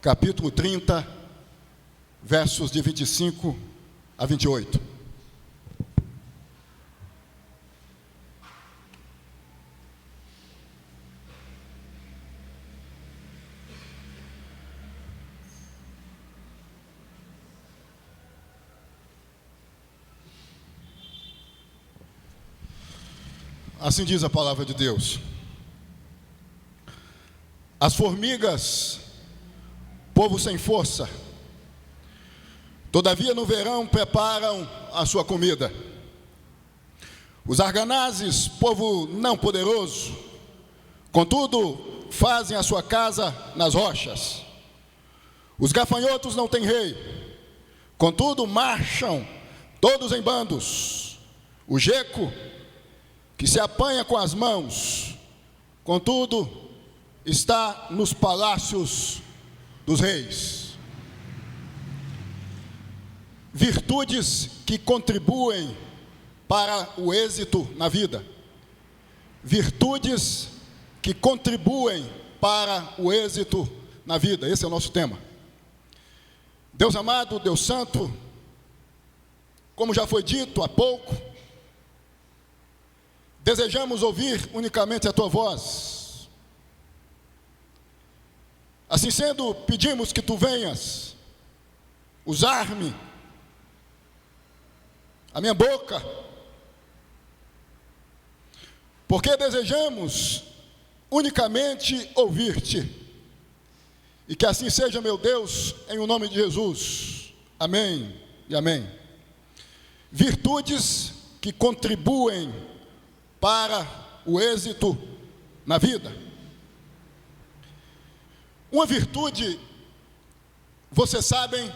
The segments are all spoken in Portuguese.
capítulo 30, versos de 25 a 28. Assim diz a palavra de Deus: as formigas, povo sem força, todavia no verão preparam a sua comida. Os arganazes, povo não poderoso, contudo fazem a sua casa nas rochas. Os gafanhotos não têm rei, contudo marcham todos em bandos. O geco, que se apanha com as mãos, contudo está nos palácios dos reis. Virtudes que contribuem para o êxito na vida. Virtudes que contribuem para o êxito na vida. Esse é o nosso tema. Deus amado, Deus santo, como já foi dito há pouco, desejamos ouvir unicamente a tua voz. Assim sendo, pedimos que tu venhas usar-me, a minha boca, porque desejamos unicamente ouvir-te. E que assim seja, meu Deus, em o nome de Jesus. Amém e amém. Virtudes que contribuem para o êxito na vida. Uma virtude, vocês sabem,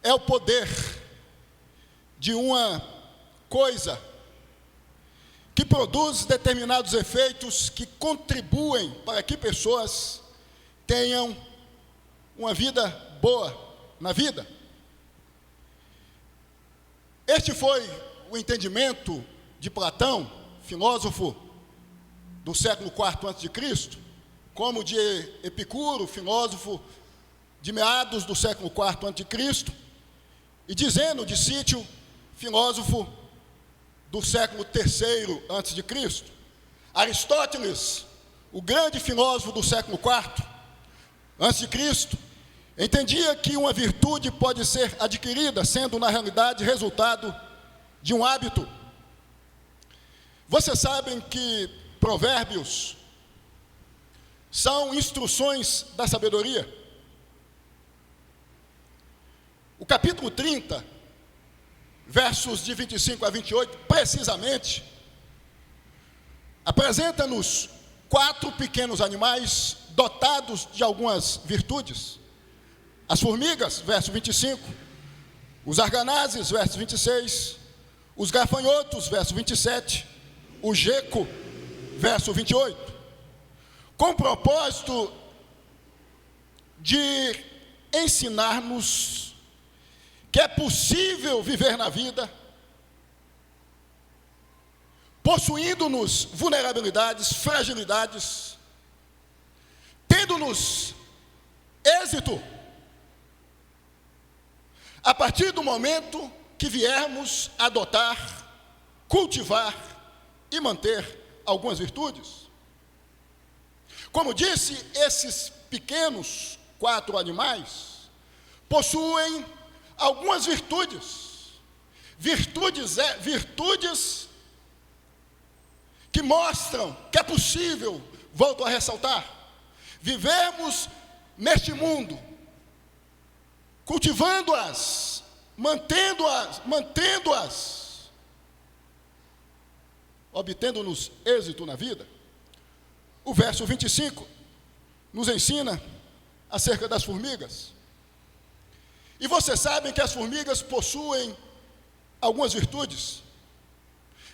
é o poder de uma coisa que produz determinados efeitos que contribuem para que pessoas tenham uma vida boa na vida. Este foi o entendimento de Platão, filósofo do século IV a.C., como de Epicuro, filósofo de meados do século IV a.C., e de Zeno de Sítio, filósofo do século III a.C. Aristóteles, o grande filósofo do século IV a.C., entendia que uma virtude pode ser adquirida, sendo na realidade resultado de um hábito. Vocês sabem que provérbios são instruções da sabedoria. O capítulo 30, versos de 25 a 28, precisamente, apresenta-nos 4 pequenos animais dotados de algumas virtudes. As formigas, verso 25, os arganazes, verso 26, os gafanhotos, verso 27, o geco, verso 28, com o propósito de ensinar-nos que é possível viver na vida, possuindo-nos vulnerabilidades, fragilidades, tendo-nos êxito, a partir do momento que viermos adotar, cultivar e manter algumas virtudes. Como disse, esses pequenos 4 animais possuem algumas virtudes. Virtudes que mostram que é possível, volto a ressaltar, vivermos neste mundo, cultivando-as, mantendo-as, obtendo-nos êxito na vida. O verso 25 nos ensina acerca das formigas. E vocês sabem que as formigas possuem algumas virtudes.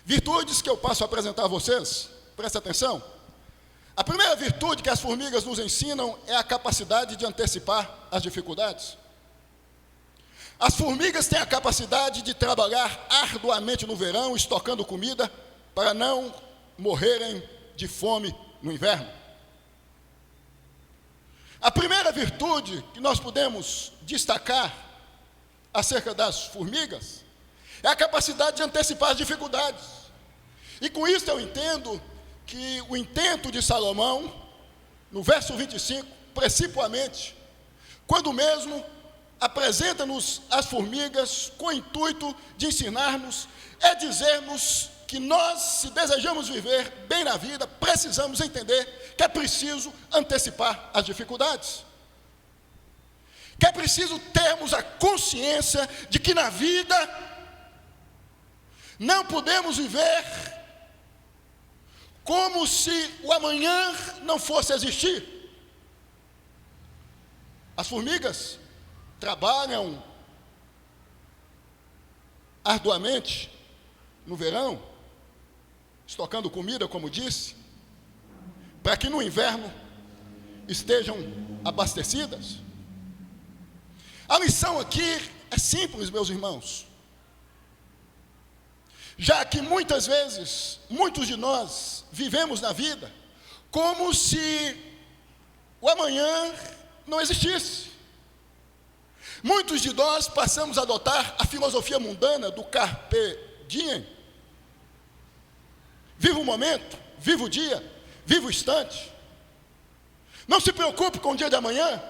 Virtudes que eu passo a apresentar a vocês, presta atenção. A primeira virtude que as formigas nos ensinam é a capacidade de antecipar as dificuldades. As formigas têm a capacidade de trabalhar arduamente no verão, estocando comida, para não morrerem de fome no inverno. A primeira primeira virtude que nós podemos destacar acerca das formigas é a capacidade de antecipar as dificuldades. E com isso eu entendo que o intento de Salomão, no verso 25, principalmente, quando mesmo apresenta-nos as formigas com o intuito de ensinar-nos, é dizer-nos que nós, se desejamos viver bem na vida, precisamos entender que é preciso antecipar as dificuldades. Que é preciso termos a consciência de que na vida não podemos viver como se o amanhã não fosse existir. As formigas trabalham arduamente no verão, estocando comida, como disse, para que no inverno estejam abastecidas. A lição aqui é simples, meus irmãos. Já que muitas vezes, muitos de nós vivemos na vida como se o amanhã não existisse. Muitos de nós passamos a adotar a filosofia mundana do carpe diem. Viva o momento, viva o dia, viva o instante. Não se preocupe com o dia de amanhã.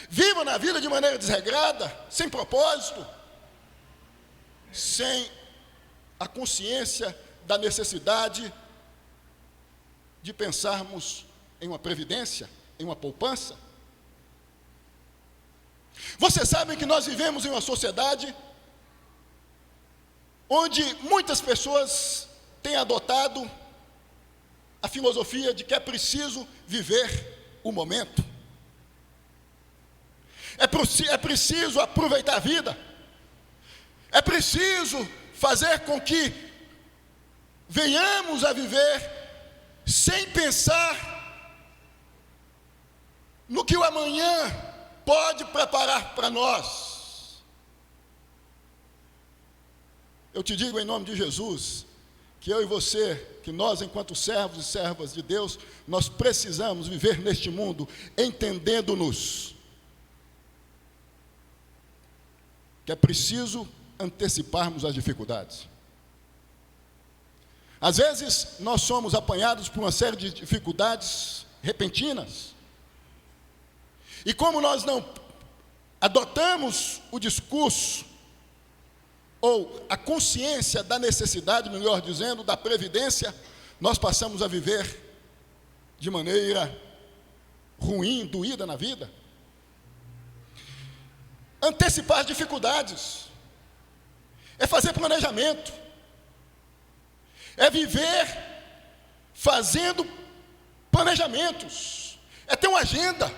Viva na vida de maneira desregrada, sem propósito, sem a consciência da necessidade de pensarmos em uma previdência, em uma poupança. Vocês sabem que nós vivemos em uma sociedade onde muitas pessoas têm adotado a filosofia de que é preciso viver o momento. É preciso aproveitar a vida. É preciso fazer com que venhamos a viver sem pensar no que o amanhã pode preparar para nós. Eu te digo em nome de Jesus, que eu e você, que nós enquanto servos e servas de Deus, nós precisamos viver neste mundo entendendo-nos que é preciso anteciparmos as dificuldades. Às vezes, nós somos apanhados por uma série de dificuldades repentinas. E como nós não adotamos o discurso, ou a consciência da necessidade, melhor dizendo, da previdência, nós passamos a viver de maneira ruim, doída na vida. Antecipar as dificuldades é fazer planejamento, é viver fazendo planejamentos, é ter uma agenda.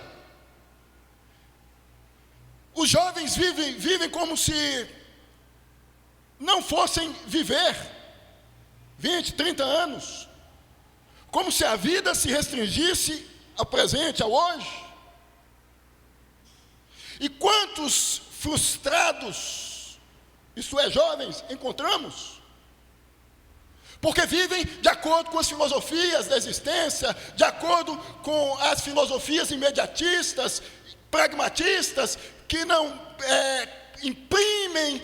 Os jovens vivem como se não fossem viver 20, 30 anos, como se a vida se restringisse ao presente, ao hoje. E quantos frustrados, isso é, jovens, encontramos? Porque vivem de acordo com as filosofias da existência, de acordo com as filosofias imediatistas, pragmatistas, que não imprimem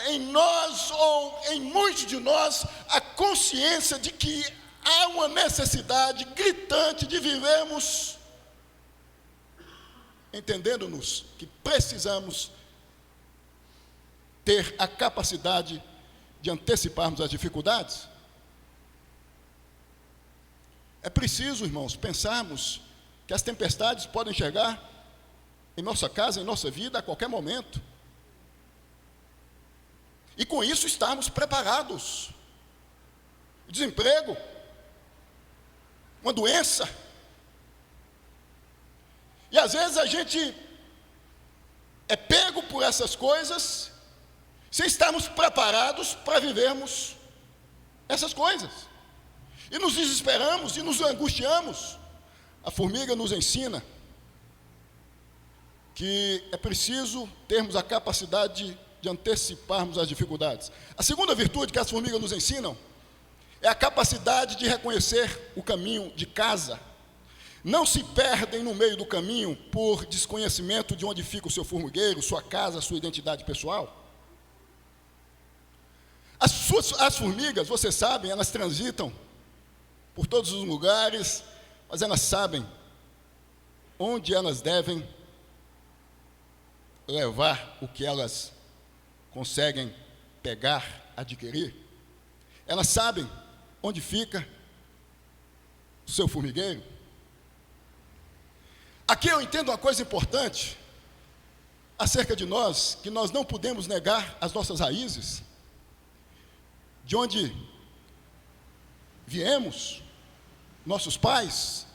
em nós ou em muitos de nós a consciência de que há uma necessidade gritante de vivermos entendendo-nos que precisamos ter a capacidade de anteciparmos as dificuldades. É preciso, irmãos, pensarmos que as tempestades podem chegar em nossa casa, em nossa vida, a qualquer momento. E com isso estarmos preparados. Desemprego, uma doença. E às vezes a gente é pego por essas coisas sem estarmos preparados para vivermos essas coisas. E nos desesperamos e nos angustiamos. A formiga nos ensina que é preciso termos a capacidade de anteciparmos as dificuldades. A segunda virtude que as formigas nos ensinam é a capacidade de reconhecer o caminho de casa. não se perdem no meio do caminho por desconhecimento de onde fica o seu formigueiro, sua casa, sua identidade pessoal? As formigas, vocês sabem, elas transitam por todos os lugares, mas elas sabem onde elas devem levar o que elas conseguem pegar, adquirir. Elas sabem onde fica o seu formigueiro. Aqui eu entendo uma coisa importante acerca de nós, que nós não podemos negar as nossas raízes, de onde viemos, nossos pais,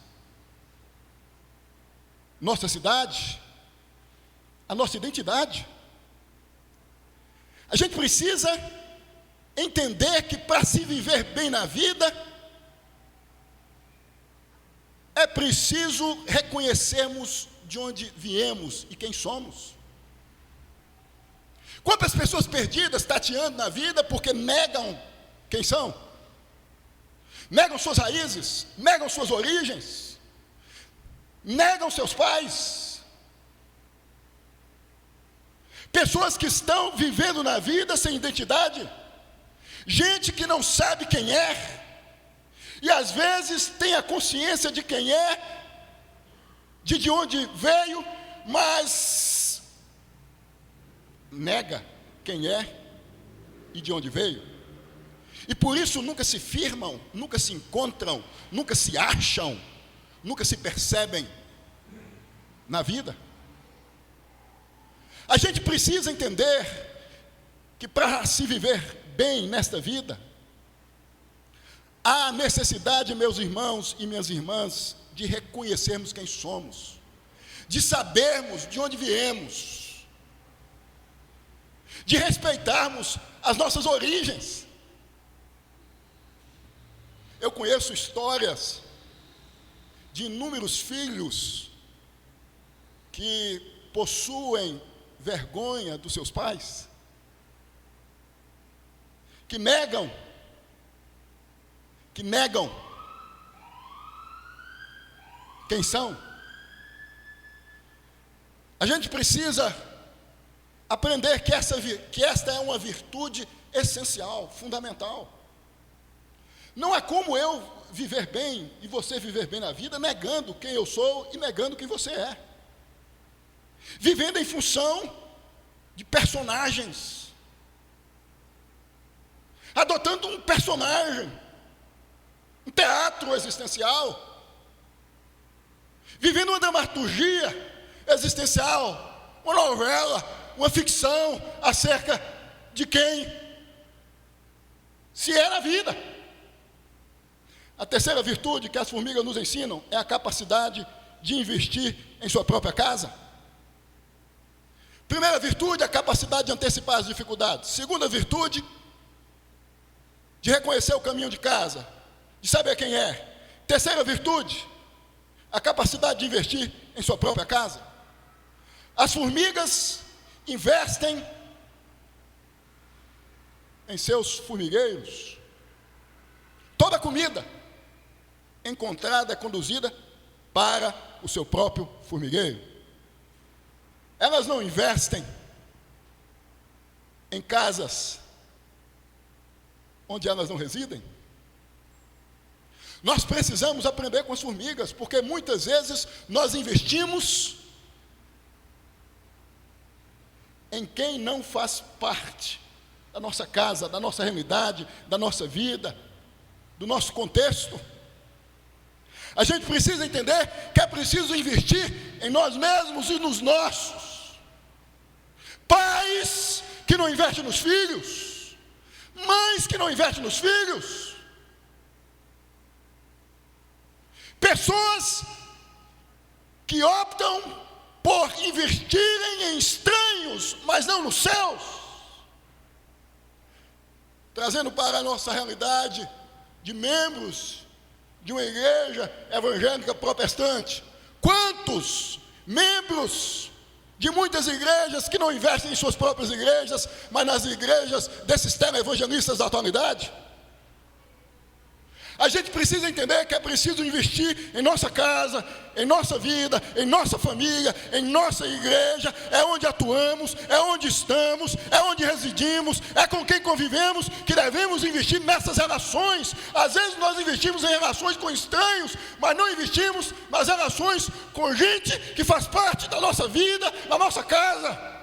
nossa cidade, a nossa identidade. A gente precisa entender que para se viver bem na vida, é preciso reconhecermos de onde viemos e quem somos. Quantas pessoas perdidas tateando na vida porque negam quem são? Negam suas raízes, negam suas origens, negam seus pais. Pessoas que estão vivendo na vida sem identidade, gente que não sabe quem é, e às vezes tem a consciência de quem é, de onde veio, mas nega quem é e de onde veio. E por isso nunca se firmam, nunca se encontram, nunca se acham, nunca se percebem na vida. A gente precisa entender que para se viver bem nesta vida, há necessidade, meus irmãos e minhas irmãs, de reconhecermos quem somos, de sabermos de onde viemos, de respeitarmos as nossas origens. Eu conheço histórias de inúmeros filhos que possuem vergonha dos seus pais, que negam quem são. A gente precisa aprender que esta é uma virtude essencial, fundamental. Não é como eu viver bem e você viver bem na vida negando quem eu sou e negando quem você é. Vivendo em função de personagens, adotando um personagem, um teatro existencial, vivendo uma dramaturgia existencial, uma novela, uma ficção acerca de quem se é na vida. A terceira virtude que as formigas nos ensinam é a capacidade de investir em sua própria casa. Primeira virtude, a capacidade de antecipar as dificuldades. Segunda virtude, de reconhecer o caminho de casa, de saber quem é. Terceira virtude, a capacidade de investir em sua própria casa. As formigas investem em seus formigueiros. Toda comida encontrada é conduzida para o seu próprio formigueiro. Elas não investem em casas onde elas não residem. Nós precisamos aprender com as formigas, porque muitas vezes nós investimos em quem não faz parte da nossa casa, da nossa realidade, da nossa vida, do nosso contexto. A gente precisa entender que é preciso investir em nós mesmos e nos nossos. Pais que não investem nos filhos, mães que não investem nos filhos, pessoas que optam por investirem em estranhos, mas não nos céus. Trazendo para a nossa realidade de membros de uma igreja evangélica protestante, quantos membros de muitas igrejas que não investem em suas próprias igrejas, mas nas igrejas desses televangelistas da atualidade? A gente precisa entender que é preciso investir em nossa casa, em nossa vida, em nossa família, em nossa igreja, é onde atuamos, é onde estamos, é onde residimos, é com quem convivemos, que devemos investir nessas relações. Às vezes nós investimos em relações com estranhos, mas não investimos nas relações com gente que faz parte da nossa vida, da nossa casa.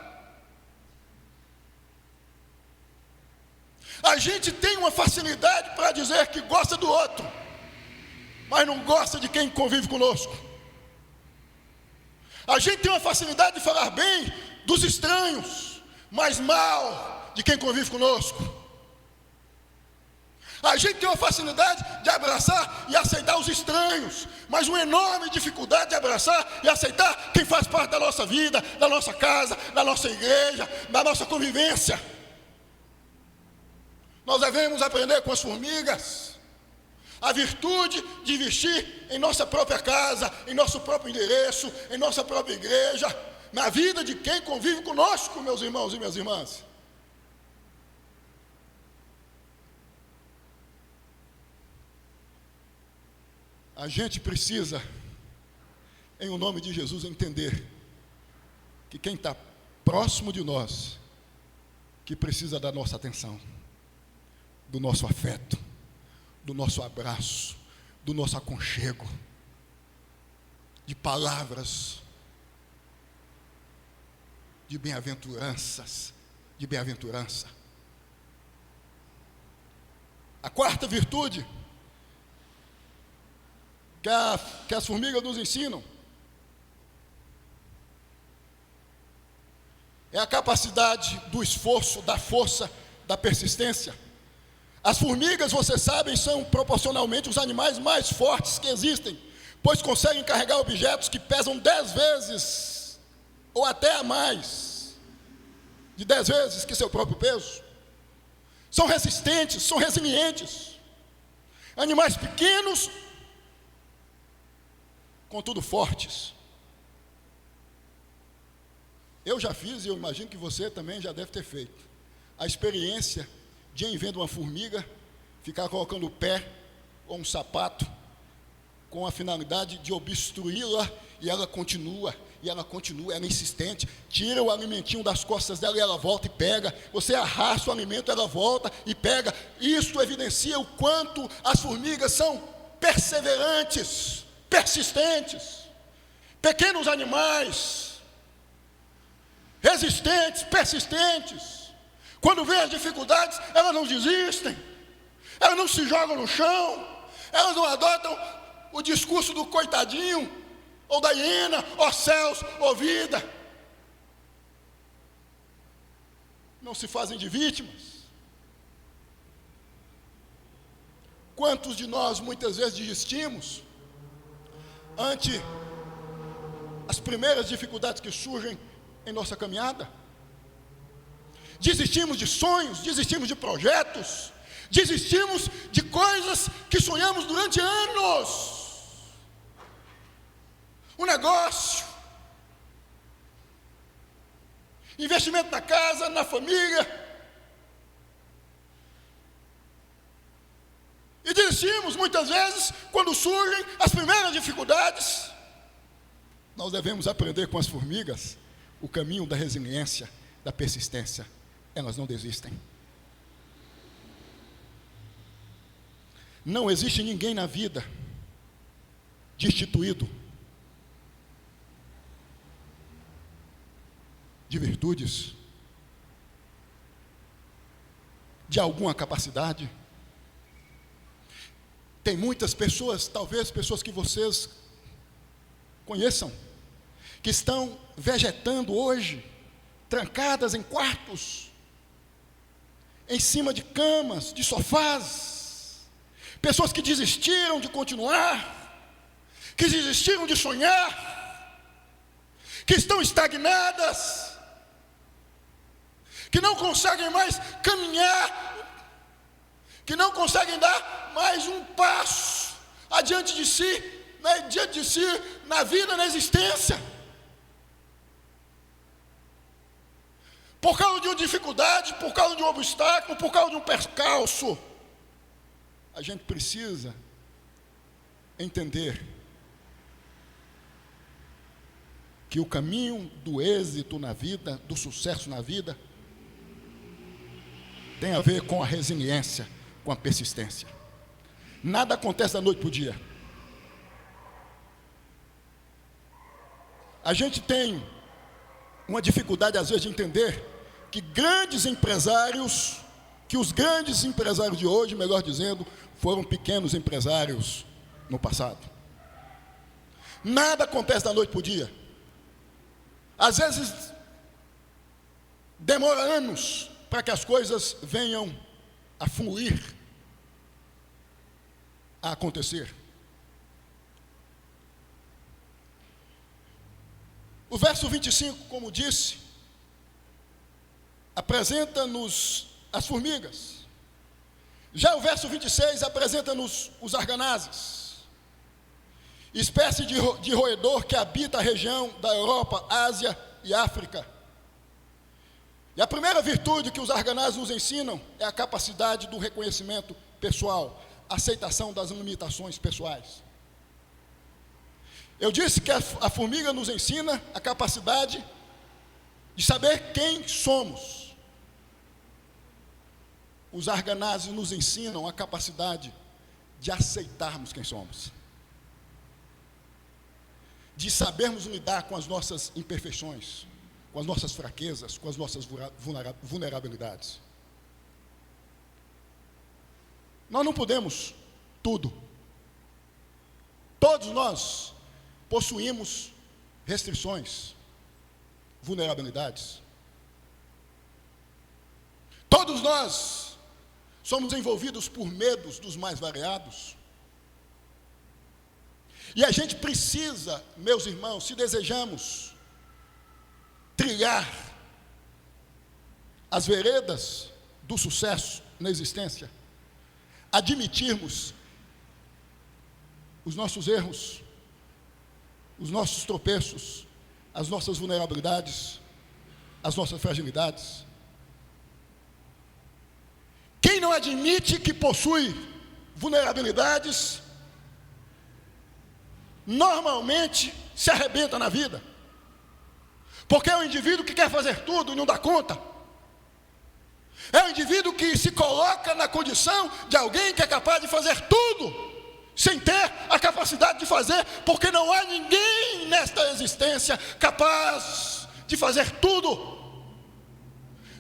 A gente tem uma facilidade para dizer que gosta do outro, mas não gosta de quem convive conosco. A gente tem uma facilidade de falar bem dos estranhos, mas mal de quem convive conosco. A gente tem uma facilidade de abraçar e aceitar os estranhos, mas uma enorme dificuldade de abraçar e aceitar quem faz parte da nossa vida, da nossa casa, da nossa igreja, da nossa convivência. Nós devemos aprender com as formigas a virtude de investir em nossa própria casa, em nosso próprio endereço, em nossa própria igreja, na vida de quem convive conosco, meus irmãos e minhas irmãs. A gente precisa, em o nome de Jesus, entender que quem está próximo de nós, que precisa da nossa atenção, do nosso afeto, do nosso abraço, do nosso aconchego, de palavras, de bem-aventuranças, de bem-aventurança. A quarta virtude que as formigas nos ensinam é a capacidade do esforço, da força, da persistência. As formigas, vocês sabem, são proporcionalmente os animais mais fortes que existem, pois conseguem carregar objetos que pesam 10 vezes, ou até mais, de 10 vezes que seu próprio peso. São resistentes, são resilientes. Animais pequenos, contudo fortes. Eu já fiz, e eu imagino que você também já deve ter feito, a experiência de, em vendo uma formiga, ficar colocando o pé ou um sapato com a finalidade de obstruí-la, e ela continua, ela é insistente, tira o alimentinho das costas dela e ela volta e pega, você arrasta o alimento, ela volta e pega. Isso evidencia o quanto as formigas são perseverantes, persistentes, pequenos animais, resistentes, persistentes. Quando vê as dificuldades, elas não desistem, elas não se jogam no chão, elas não adotam o discurso do coitadinho, ou da hiena, ó céus, ó vida. Não se fazem de vítimas. Quantos de nós muitas vezes desistimos ante as primeiras dificuldades que surgem em nossa caminhada? Desistimos de sonhos, desistimos de projetos, desistimos de coisas que sonhamos durante anos. Um negócio, investimento na casa, na família. E desistimos muitas vezes quando surgem as primeiras dificuldades. Nós devemos aprender com as formigas o caminho da resiliência, da persistência. Elas não desistem. Não existe ninguém na vida destituído de virtudes, de alguma capacidade. Tem muitas pessoas, talvez pessoas que vocês conheçam, que estão vegetando hoje, trancadas em quartos, em cima de camas, de sofás, pessoas que desistiram de continuar, que desistiram de sonhar, que estão estagnadas, que não conseguem mais caminhar, que não conseguem dar mais um passo adiante de si, na vida, na existência, por causa de uma dificuldade, por causa de um obstáculo, por causa de um percalço. a gente precisa entender que o caminho do êxito na vida, do sucesso na vida, tem a ver com a resiliência, com a persistência. Nada acontece da noite para o dia. A gente tem uma dificuldade, às vezes, de entender que os grandes empresários de hoje, melhor dizendo, foram pequenos empresários no passado. Nada acontece da noite para o dia. Às vezes, demora anos para que as coisas venham a fluir, a acontecer. O verso 25, como disse, apresenta-nos as formigas. Já o verso 26 apresenta-nos os arganazes, espécie de roedor que habita a região da Europa, Ásia e África. E a primeira virtude que os arganazes nos ensinam é a capacidade do reconhecimento pessoal, a aceitação das limitações pessoais. Eu disse que a formiga nos ensina a capacidade de saber quem somos. Os arganazes nos ensinam a capacidade de aceitarmos quem somos, de sabermos lidar com as nossas imperfeições, com as nossas fraquezas, com as nossas vulnerabilidades. Nós não podemos tudo. Todos nós possuímos restrições, vulnerabilidades. Todos nós somos envolvidos por medos dos mais variados. E a gente precisa, meus irmãos, se desejamos trilhar as veredas do sucesso na existência, admitirmos os nossos erros, os nossos tropeços, as nossas vulnerabilidades, as nossas fragilidades. Quem não admite que possui vulnerabilidades, normalmente se arrebenta na vida. Porque é um indivíduo que quer fazer tudo e não dá conta. É um indivíduo que se coloca na condição de alguém que é capaz de fazer tudo, sem ter a capacidade de fazer, porque não há ninguém nesta existência capaz de fazer tudo.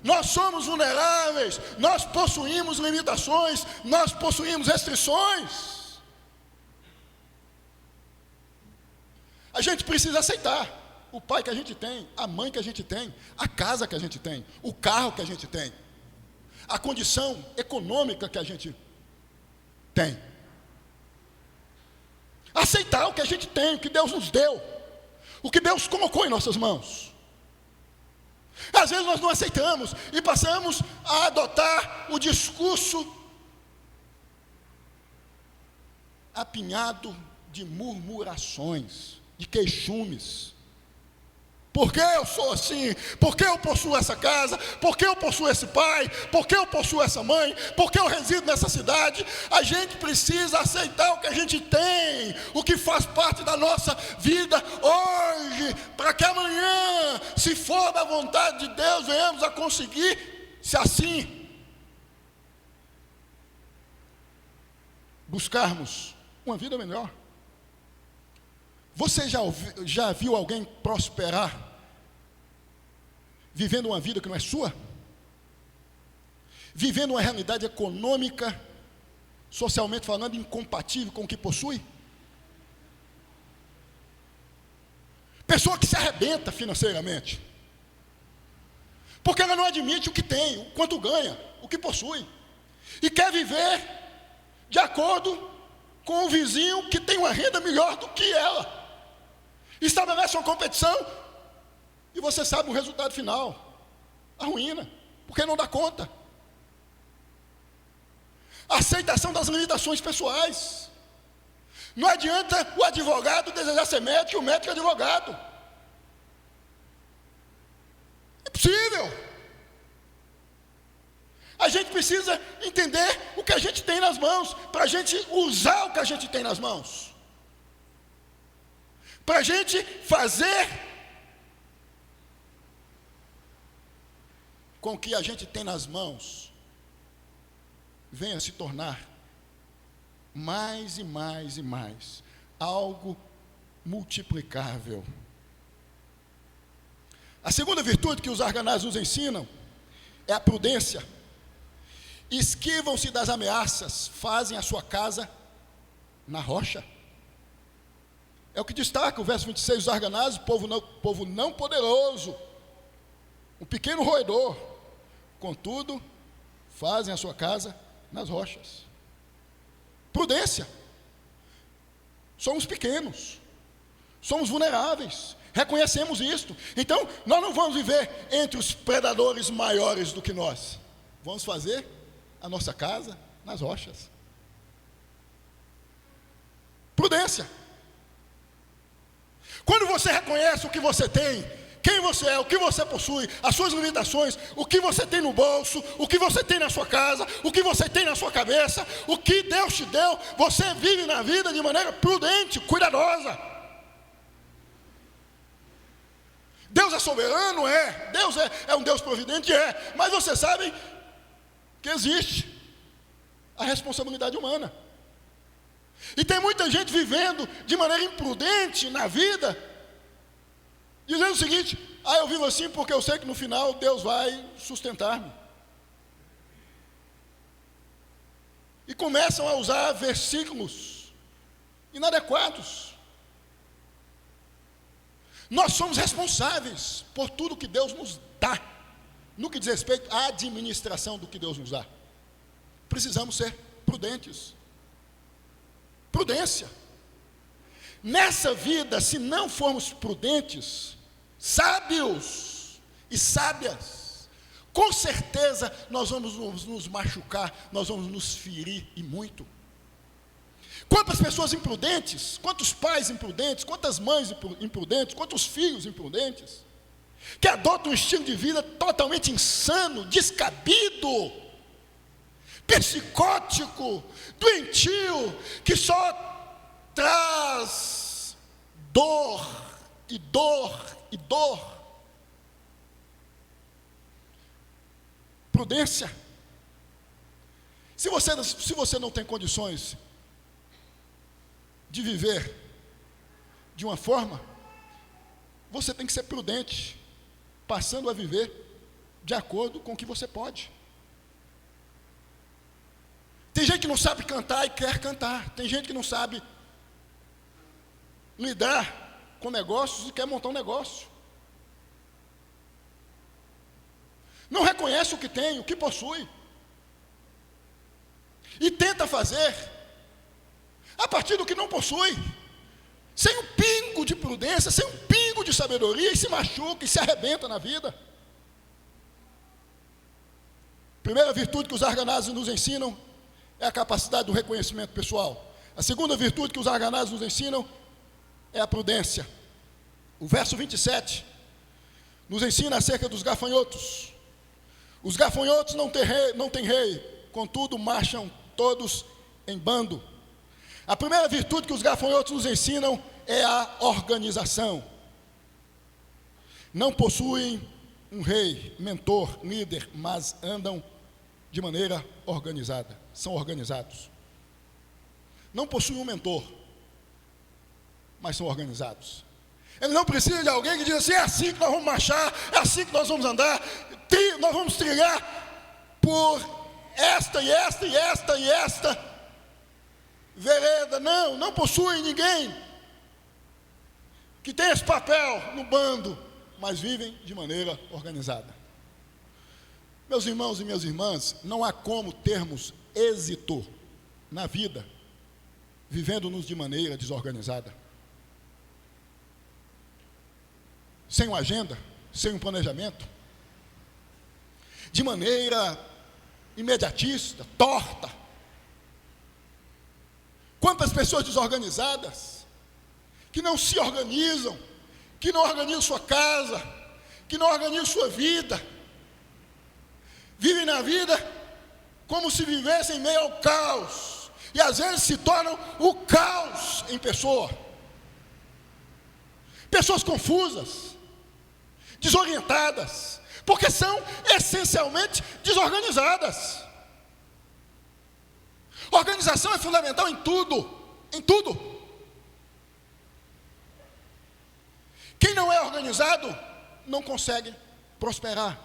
Nós somos vulneráveis, nós possuímos limitações, nós possuímos restrições. A gente precisa aceitar o pai que a gente tem, a mãe que a gente tem, a casa que a gente tem, o carro que a gente tem, a condição econômica que a gente tem. Aceitar o que a gente tem, o que Deus nos deu, o que Deus colocou em nossas mãos. Às vezes nós não aceitamos e passamos a adotar o discurso apinhado de murmurações, de queixumes. Por que eu sou assim? Por que eu possuo essa casa? Por que eu possuo esse pai? Por que eu possuo essa mãe? Por que eu resido nessa cidade? A gente precisa aceitar o que a gente tem, o que faz parte da nossa vida hoje, para que amanhã, se for da vontade de Deus, venhamos a conseguir, se assim buscarmos uma vida melhor. Você já viu alguém prosperar vivendo uma vida que não é sua? Vivendo uma realidade econômica, socialmente falando, incompatível com o que possui? Pessoa que se arrebenta financeiramente, porque ela não admite o que tem, o quanto ganha, o que possui, e quer viver de acordo com o vizinho que tem uma renda melhor do que ela. Estabelece uma competição e você sabe o resultado final, a ruína, porque não dá conta. Aceitação das limitações pessoais. Não adianta o advogado desejar ser médico e o médico advogado. É possível. A gente precisa entender o que a gente tem nas mãos, para a gente usar o que a gente tem nas mãos, para a gente fazer com que a gente tem nas mãos venha se tornar mais e mais e mais algo multiplicável. A segunda virtude que os arganazes nos ensinam é a prudência. Esquivam-se das ameaças, fazem a sua casa na rocha. É o que destaca o verso 26, os arganazes, povo não poderoso, um pequeno roedor, contudo, fazem a sua casa nas rochas. Prudência. Somos pequenos, somos vulneráveis, reconhecemos isto. Então, nós não vamos viver entre os predadores maiores do que nós. Vamos fazer a nossa casa nas rochas. Prudência. Quando você reconhece o que você tem, quem você é, o que você possui, as suas limitações, o que você tem no bolso, o que você tem na sua casa, o que você tem na sua cabeça, o que Deus te deu, você vive na vida de maneira prudente, cuidadosa. Deus é soberano? É. Deus é um Deus providente? É. Mas vocês sabem que existe a responsabilidade humana. E tem muita gente vivendo de maneira imprudente na vida, dizendo o seguinte: eu vivo assim porque eu sei que no final Deus vai sustentar-me. E começam a usar versículos inadequados. Nós somos responsáveis por tudo que Deus nos dá, no que diz respeito à administração do que Deus nos dá. Precisamos ser prudentes. Prudência. Nessa vida, se não formos prudentes, sábios e sábias, com certeza nós vamos nos machucar, nós vamos nos ferir e muito. Quantas pessoas imprudentes, quantos pais imprudentes, quantas mães imprudentes, quantos filhos imprudentes, que adotam um estilo de vida totalmente insano, descabido, psicótico, doentio, que só traz dor e dor e dor. Prudência. Se você não tem condições de viver de uma forma, você tem que ser prudente, passando a viver de acordo com o que você pode. Tem gente que não sabe cantar e quer cantar. Tem gente que não sabe lidar com negócios e quer montar um negócio. Não reconhece o que tem, o que possui. E tenta fazer a partir do que não possui, sem um pingo de prudência, sem um pingo de sabedoria, e se machuca e se arrebenta na vida. Primeira virtude que os arganazes nos ensinam é a capacidade do reconhecimento pessoal. A segunda virtude que os arganazes nos ensinam é a prudência. O verso 27 nos ensina acerca dos gafanhotos. Os gafanhotos não têm rei, contudo marcham todos em bando. A primeira virtude que os gafanhotos nos ensinam é a organização. Não possuem um rei, mentor, líder, mas andam de maneira organizada. São organizados. Não possuem um mentor, mas são organizados. Ele não precisa de alguém que diga assim: é assim que nós vamos marchar, é assim que nós vamos andar, nós vamos trilhar por esta e esta e esta e esta vereda. Não possui ninguém que tenha esse papel no bando, mas vivem de maneira organizada. Meus irmãos e minhas irmãs, não há como termos êxito na vida vivendo-nos de maneira desorganizada, sem uma agenda, sem um planejamento, de maneira imediatista, torta. Quantas pessoas desorganizadas, que não se organizam, que não organizam sua casa, que não organizam sua vida, vivem na vida como se vivessem em meio ao caos, e às vezes se tornam o caos em pessoa. Pessoas confusas, desorientadas, porque são essencialmente desorganizadas. Organização é fundamental em tudo, em tudo. Quem não é organizado não consegue prosperar,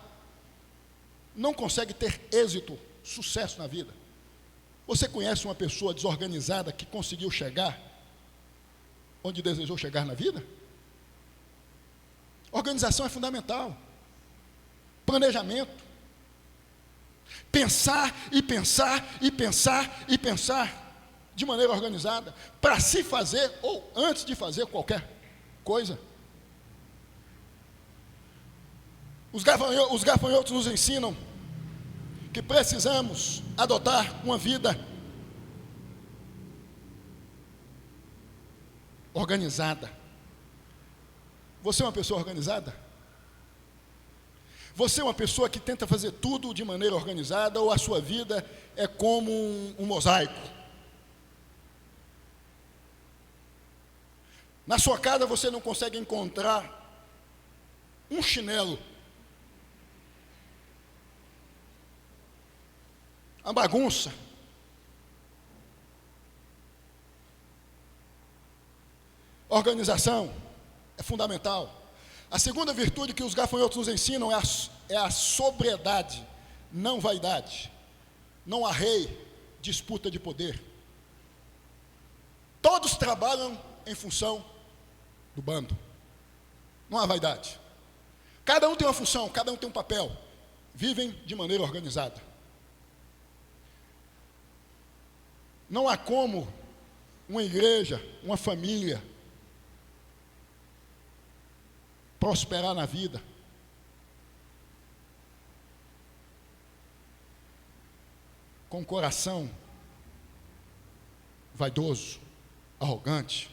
não consegue ter êxito, sucesso na vida. Você conhece uma pessoa desorganizada que conseguiu chegar onde desejou chegar na vida? Organização é fundamental. Planejamento. Pensar e pensar e pensar e pensar de maneira organizada para se fazer ou antes de fazer qualquer coisa. Os gafanhotos nos ensinam que precisamos adotar uma vida organizada. Você é uma pessoa organizada? Você é uma pessoa que tenta fazer tudo de maneira organizada, ou a sua vida é como um mosaico? Na sua casa você não consegue encontrar um chinelo, uma bagunça. Organização é fundamental. A segunda virtude que os gafanhotos nos ensinam é a sobriedade, não vaidade. Não há rei, disputa de poder. Todos trabalham em função do bando. Não há vaidade. Cada um tem uma função, cada um tem um papel. Vivem de maneira organizada. Não há como uma igreja, uma família prosperar na vida com coração vaidoso, arrogante,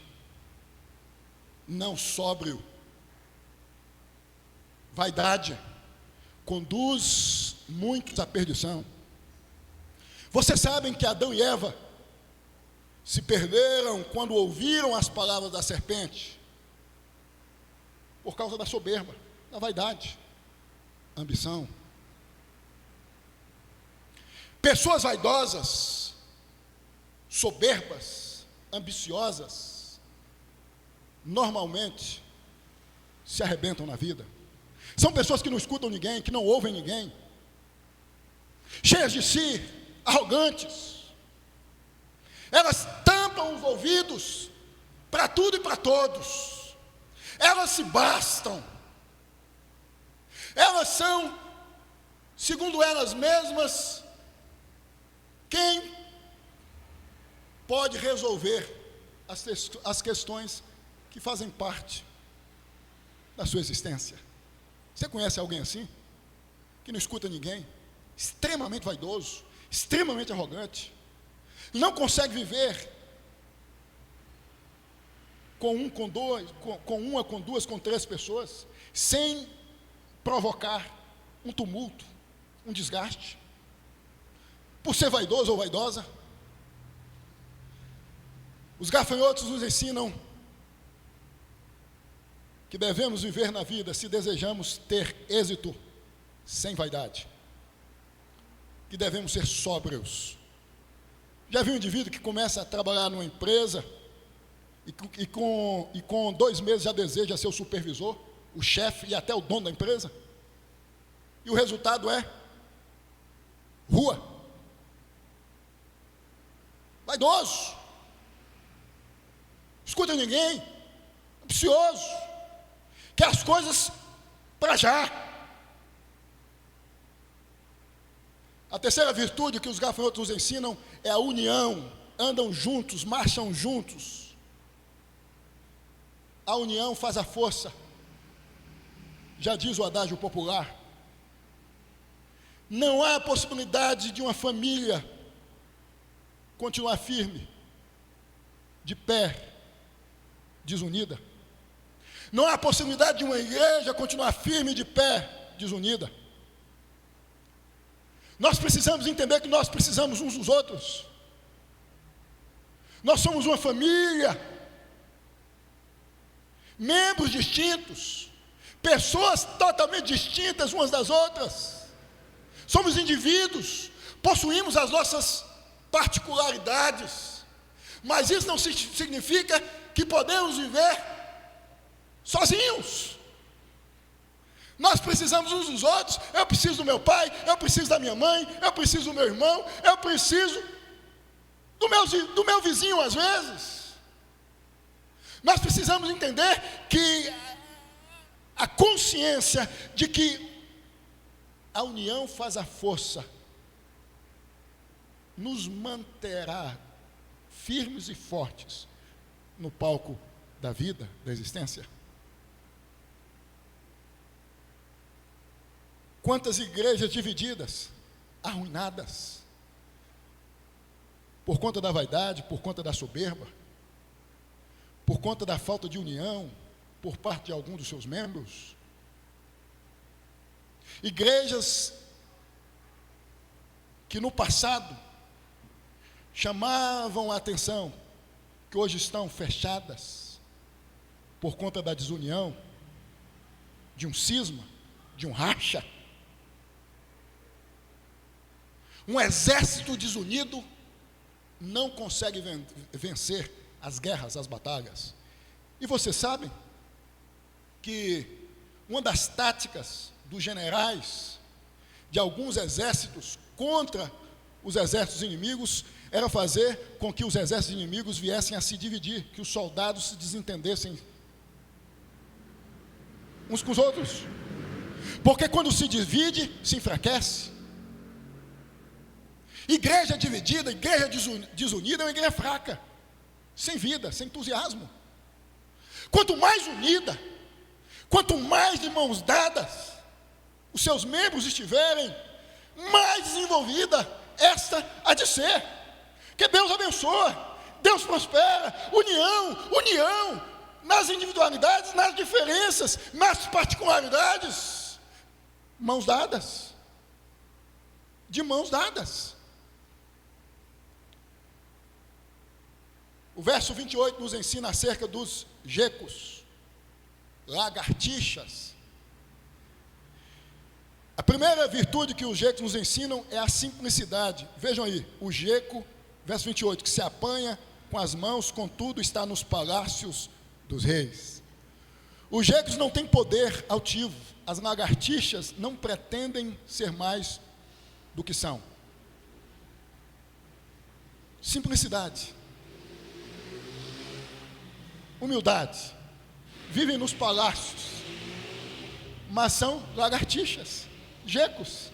não sóbrio. Vaidade conduz muitos à perdição. Vocês sabem que Adão e Eva se perderam quando ouviram as palavras da serpente, por causa da soberba, da vaidade, ambição. Pessoas vaidosas, soberbas, ambiciosas, normalmente se arrebentam na vida. São pessoas que não escutam ninguém, que não ouvem ninguém, cheias de si, arrogantes. Elas tampam os ouvidos para tudo e para todos. Elas se bastam. Elas são, segundo elas mesmas, quem pode resolver as questões que fazem parte da sua existência. Você conhece alguém assim? Que não escuta ninguém? Extremamente vaidoso, extremamente arrogante, não consegue viver com uma, com duas, com três pessoas, sem provocar um tumulto, um desgaste, por ser vaidoso ou vaidosa. Os gafanhotos nos ensinam que devemos viver na vida se desejamos ter êxito sem vaidade, que devemos ser sóbrios. Já viu um indivíduo que começa a trabalhar numa empresa e com 2 meses já deseja ser o supervisor, o chefe e até o dono da empresa? E o resultado é rua. Vaidoso. Escuta ninguém. Ambicioso. Quer as coisas para já. A terceira virtude que os gafanhotos nos ensinam é a união. Andam juntos, marcham juntos. A união faz a força. Já diz o adágio popular. Não há possibilidade de uma família continuar firme, de pé, desunida. Não há possibilidade de uma igreja continuar firme, de pé, desunida. Nós precisamos entender que nós precisamos uns dos outros. Nós somos uma família, membros distintos, pessoas totalmente distintas umas das outras. Somos indivíduos, possuímos as nossas particularidades, mas isso não significa que podemos viver sozinhos. Nós precisamos uns dos outros. Eu preciso do meu pai, eu preciso da minha mãe, eu preciso do meu irmão, eu preciso do meu vizinho às vezes. Nós precisamos entender que a consciência de que a união faz a força, nos manterá firmes e fortes no palco da vida, da existência. Quantas igrejas divididas, arruinadas, por conta da vaidade, por conta da soberba, por conta da falta de união por parte de algum dos seus membros. Igrejas que no passado chamavam a atenção, que hoje estão fechadas por conta da desunião, de um cisma, de um racha. Um exército desunido não consegue vencer as guerras, as batalhas. E vocês sabem que uma das táticas dos generais de alguns exércitos contra os exércitos inimigos era fazer com que os exércitos inimigos viessem a se dividir, que os soldados se desentendessem uns com os outros. Porque quando se divide, se enfraquece. Igreja dividida, igreja desunida é uma igreja fraca, sem vida, sem entusiasmo. Quanto mais unida, quanto mais de mãos dadas os seus membros estiverem, mais desenvolvida esta há de ser. Que Deus abençoa, Deus prospera. União nas individualidades, nas diferenças, nas particularidades. Mãos dadas, de mãos dadas. O verso 28 nos ensina acerca dos gecos, lagartixas. A primeira virtude que os gecos nos ensinam é a simplicidade. Vejam aí, o geco, verso 28, que se apanha com as mãos, contudo está nos palácios dos reis. Os gecos não têm poder altivo, as lagartixas não pretendem ser mais do que são. Simplicidade. Humildade, vivem nos palácios, mas são lagartixas, gecos.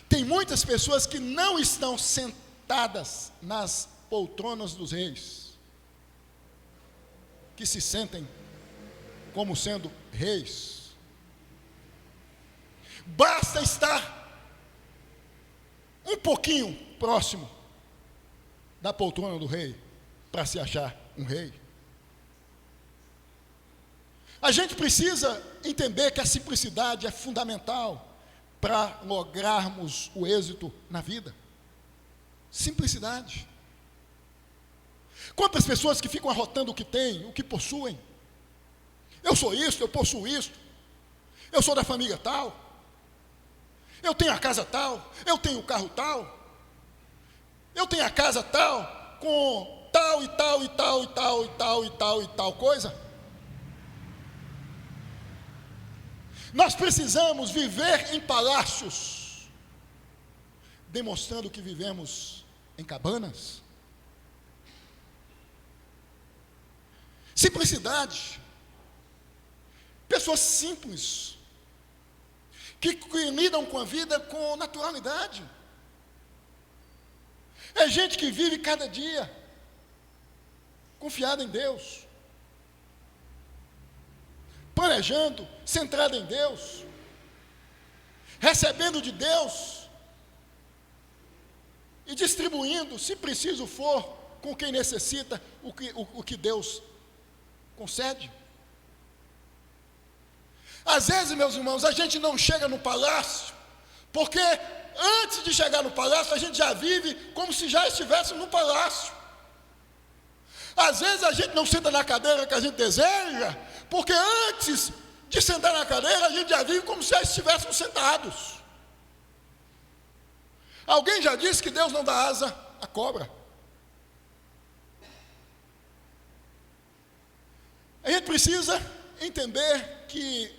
Tem muitas pessoas que não estão sentadas nas poltronas dos reis, que se sentem como sendo reis. Basta estar um pouquinho próximo da poltrona do rei para se achar um rei. A gente precisa entender que a simplicidade é fundamental para lograrmos o êxito na vida. Simplicidade. Quantas pessoas que ficam arrotando o que têm, o que possuem? Eu sou isso, eu possuo isso. Eu sou da família tal. Eu tenho a casa tal. Eu tenho o carro tal. Eu tenho a casa tal, com tal e tal e tal e tal e tal e tal e tal coisa. Nós precisamos viver em palácios, demonstrando que vivemos em cabanas. Simplicidade. Pessoas simples, que lidam com a vida com naturalidade. É gente que vive cada dia confiada em Deus, planejando, centrada em Deus, recebendo de Deus e distribuindo, se preciso for, com quem necessita o que Deus concede. Às vezes, meus irmãos, a gente não chega no palácio, porque antes de chegar no palácio, a gente já vive como se já estivesse no palácio. Às vezes a gente não senta na cadeira que a gente deseja, porque antes de sentar na cadeira, a gente já vive como se já estivéssemos sentados. Alguém já disse que Deus não dá asa à cobra. A gente precisa entender que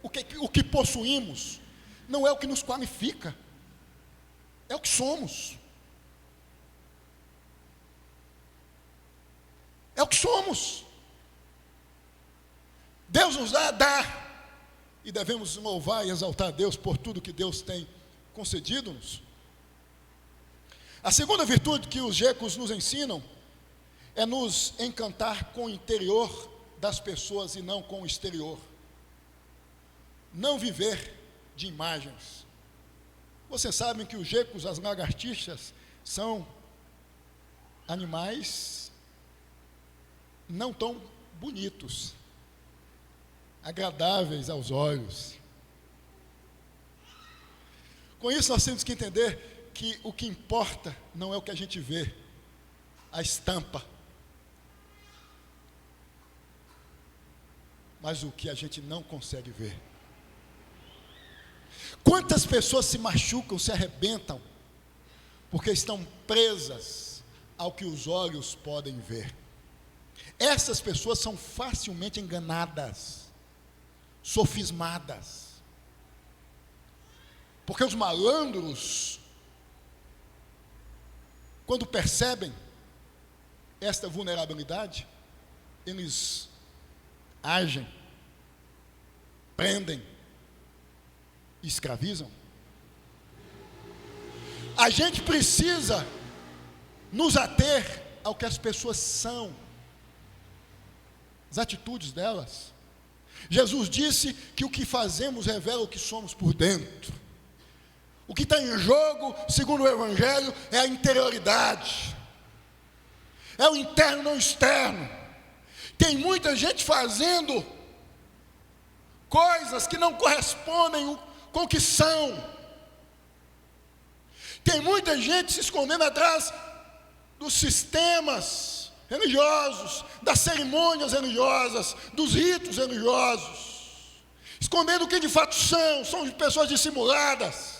o que possuímos não é o que nos qualifica, é o que somos. É o que somos. Deus nos dá, e devemos louvar e exaltar a Deus por tudo que Deus tem concedido-nos. A segunda virtude que os gecos nos ensinam é nos encantar com o interior das pessoas e não com o exterior. Não viver de imagens. Vocês sabem que os gecos, as lagartixas, são animais não tão bonitos, agradáveis aos olhos. Com isso nós temos que entender que o que importa não é o que a gente vê, a estampa, mas o que a gente não consegue ver. Quantas pessoas se machucam, se arrebentam, porque estão presas ao que os olhos podem ver. Essas pessoas são facilmente enganadas, sofismadas, porque os malandros, quando percebem esta vulnerabilidade, eles agem, prendem, escravizam. A gente precisa nos ater ao que as pessoas são, as atitudes delas. Jesus disse que o que fazemos revela o que somos por dentro. O que está em jogo, segundo o Evangelho, é a interioridade, é o interno, não o externo. Tem muita gente fazendo coisas que não correspondem com o que são. Tem muita gente se escondendo atrás dos sistemas religiosos, das cerimônias religiosas, dos ritos religiosos, escondendo o que de fato são pessoas dissimuladas,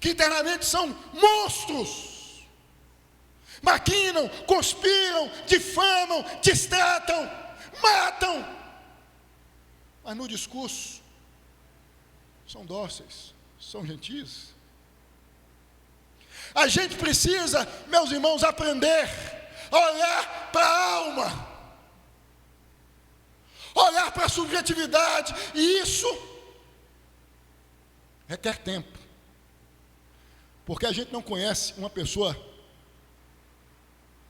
que internamente são monstros, maquinam, conspiram, difamam, destratam, matam, mas no discurso são dóceis, são gentis. A gente precisa, meus irmãos, aprender a olhar para a alma, olhar para a subjetividade, e isso requer tempo, porque a gente não conhece uma pessoa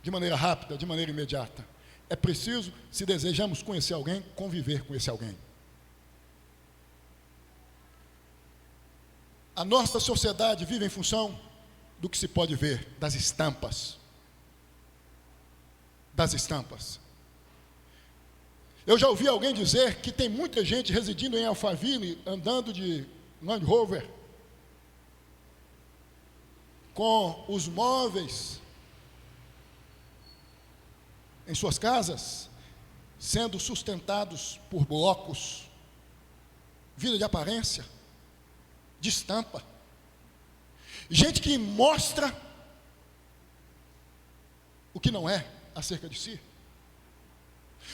de maneira rápida, de maneira imediata. É preciso, se desejamos conhecer alguém, conviver com esse alguém. A nossa sociedade vive em função do que se pode ver, das estampas. Das estampas. Eu já ouvi alguém dizer que tem muita gente residindo em Alphaville, andando de Land Rover, com os móveis em suas casas, sendo sustentados por blocos, vida de aparência, de estampa. Gente que mostra o que não é acerca de si,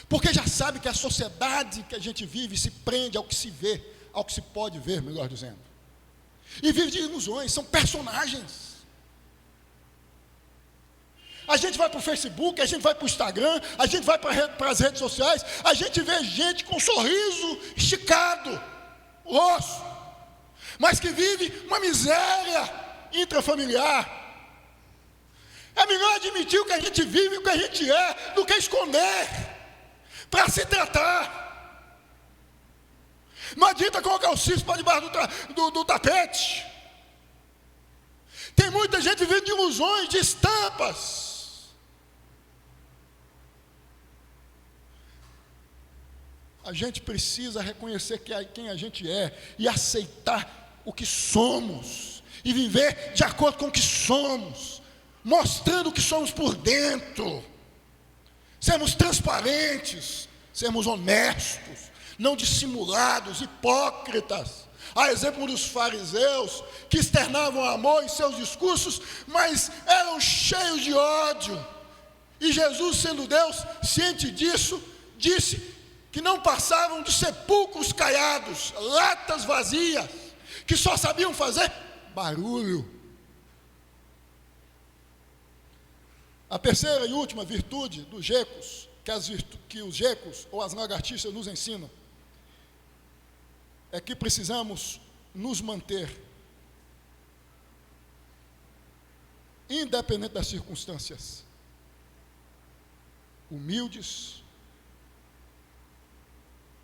porque já sabe que a sociedade que a gente vive se prende ao que se vê, ao que se pode ver, melhor dizendo, e vive de ilusões, são personagens. A gente vai para o Facebook, a gente vai para o Instagram, a gente vai para as redes sociais, a gente vê gente com sorriso esticado, rosto, mas que vive uma miséria intrafamiliar. É melhor admitir o que a gente vive, o que a gente é, do que esconder, para se tratar. Não adianta colocar o cisco para debaixo do tapete. Tem muita gente vivendo de ilusões, de estampas. A gente precisa reconhecer quem a gente é e aceitar o que somos e viver de acordo com o que somos, mostrando o que somos por dentro. Sermos transparentes, sermos honestos, não dissimulados, hipócritas. A exemplo dos fariseus, que externavam amor em seus discursos, mas eram cheios de ódio. E Jesus, sendo Deus, ciente disso, disse que não passavam de sepulcros caiados, latas vazias, que só sabiam fazer barulho. A terceira e última virtude dos gecos, que os gecos ou as lagartixas nos ensinam, é que precisamos nos manter, independente das circunstâncias, humildes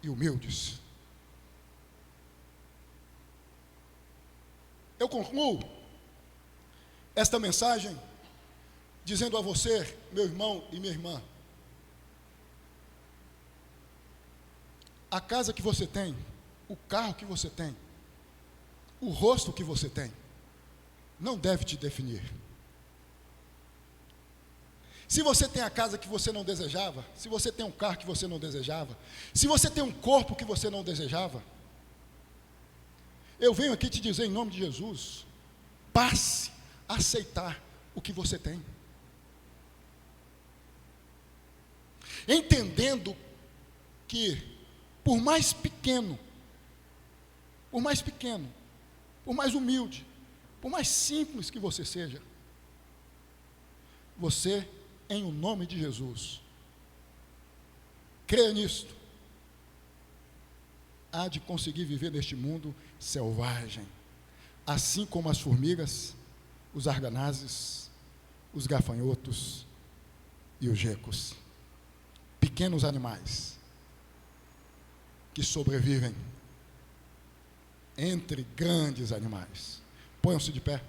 e humildes. Eu concluo esta mensagem dizendo a você, meu irmão e minha irmã, a casa que você tem, o carro que você tem, o rosto que você tem, não deve te definir. Se você tem a casa que você não desejava, se você tem um carro que você não desejava, se você tem um corpo que você não desejava, eu venho aqui te dizer em nome de Jesus, passe a aceitar o que você tem. Entendendo que, por mais pequeno, por mais humilde, por mais simples que você seja, você, em o nome de Jesus, creia nisto, há de conseguir viver neste mundo selvagem, assim como as formigas, os arganazes, os gafanhotos e os gecos, pequenos animais que sobrevivem entre grandes animais. Ponham-se de pé.